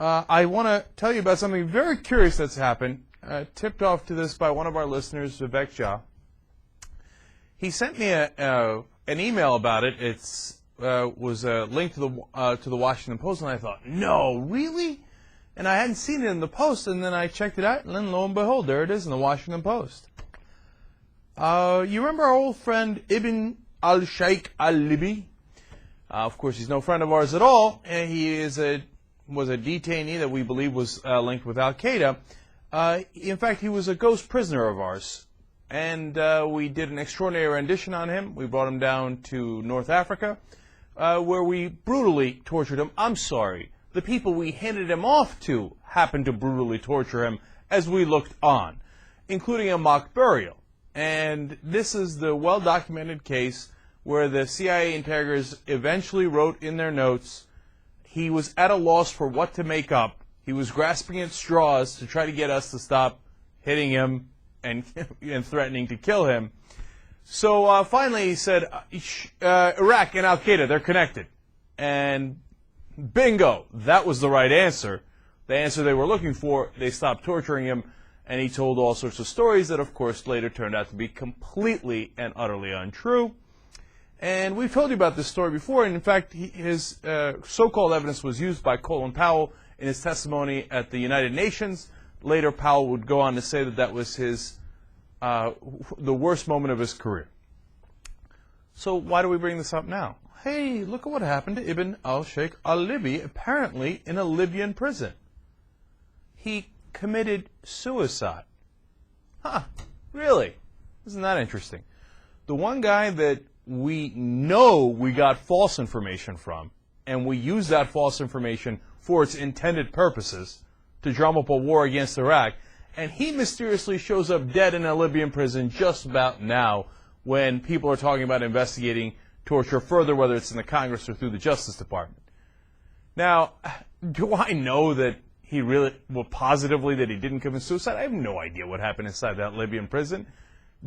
I want to tell you about something very curious that's happened, tipped off to this by one of our listeners, Vivek Jha. He sent me an email about it. It was a link to the Washington Post, and I thought, no, really? And I hadn't seen it in the Post, and then I checked it out, and then lo and behold, there it is in the Washington Post. You remember our old friend al-Shaykh al-Libi? Of course, he's no friend of ours at all, and he was a detainee that we believe was linked with al-Qaeda. In fact, he was a ghost prisoner of ours, and we did an extraordinary rendition on him. We brought him down to North Africa, where we brutally tortured him. I'm sorry, the people we handed him off to happened to brutally torture him as we looked on, including a mock burial. And this is the well-documented case where the CIA interrogators eventually wrote in their notes he was at a loss for what to make up. He was grasping at straws to try to get us to stop hitting him and threatening to kill him. So finally he said, Iraq and al-Qaeda, they're connected. And bingo, that was the right answer. The answer they were looking for. They stopped torturing him, and he told all sorts of stories that, of course, later turned out to be completely and utterly untrue. And we've told you about this story before, and in fact, his so-called evidence was used by Colin Powell in his testimony at the United Nations. Later, Powell would go on to say that that was the worst moment of his career. So why do we bring this up now? Hey, look at what happened to Ibn al-Shaykh al-Libi, apparently in a Libyan prison. He committed suicide. Huh, really? Isn't that interesting? The one guy that we know we got false information from, and we use that false information for its intended purposes, to drum up a war against Iraq, and he mysteriously shows up dead in a Libyan prison just about now when people are talking about investigating torture further, whether it's in the Congress or through the Justice Department. Now, do I know that he really, well, positively that he didn't commit suicide? I have no idea what happened inside that Libyan prison.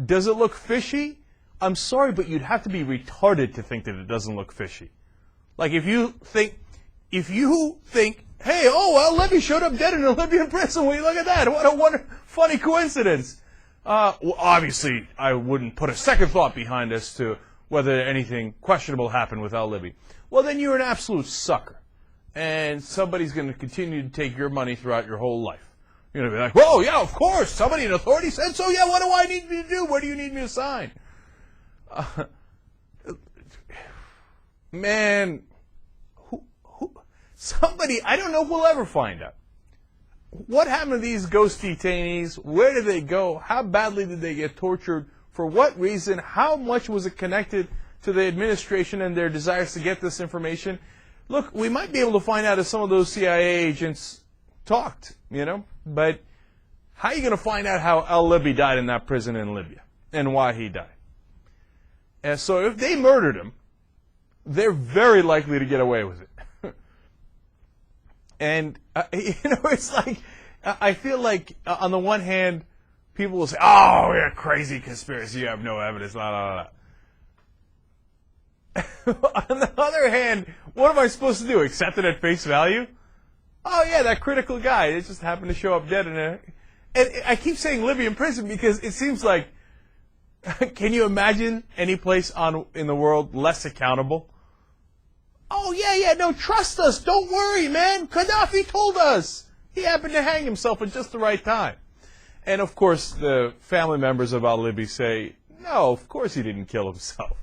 Does it look fishy? I'm sorry, but you'd have to be retarded to think that it doesn't look fishy. Like if you think, hey, oh, well, Libby showed up dead in a Libyan prison. Well, look at that. What a funny coincidence. Well, obviously, I wouldn't put a second thought behind as to whether anything questionable happened with al-Libi. Well, then you're an absolute sucker. And somebody's going to continue to take your money throughout your whole life. You're going to be like, whoa, yeah, of course. Somebody in authority said so. Yeah, what do I need to do? Where do you need me to sign? Man, somebody, I don't know if we'll ever find out. What happened to these ghost detainees? Where did they go? How badly did they get tortured? For what reason? How much was it connected to the administration and their desires to get this information? Look, we might be able to find out if some of those CIA agents talked, you know, but how are you going to find out how al-Libi died in that prison in Libya and why he died? And so if they murdered him, they're very likely to get away with it. And, you know, it's like, I feel like, on the one hand, people will say, oh, you're a crazy conspiracy, you have no evidence, blah, blah, blah. On the other hand, what am I supposed to do, accept it at face value? Oh, yeah, that critical guy, it just happened to show up dead in a... And I keep saying Libyan prison because it seems like, can you imagine any place in the world less accountable? Oh, yeah, no, trust us. Don't worry, man. Gaddafi told us. He happened to hang himself at just the right time. And, of course, the family members of al-Libi say, no, of course he didn't kill himself.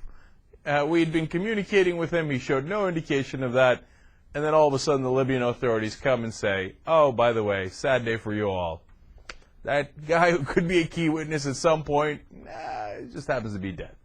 We'd been communicating with him. He showed no indication of that. And then all of a sudden the Libyan authorities come and say, oh, by the way, sad day for you all. That guy who could be a key witness at some point, just happens to be dead.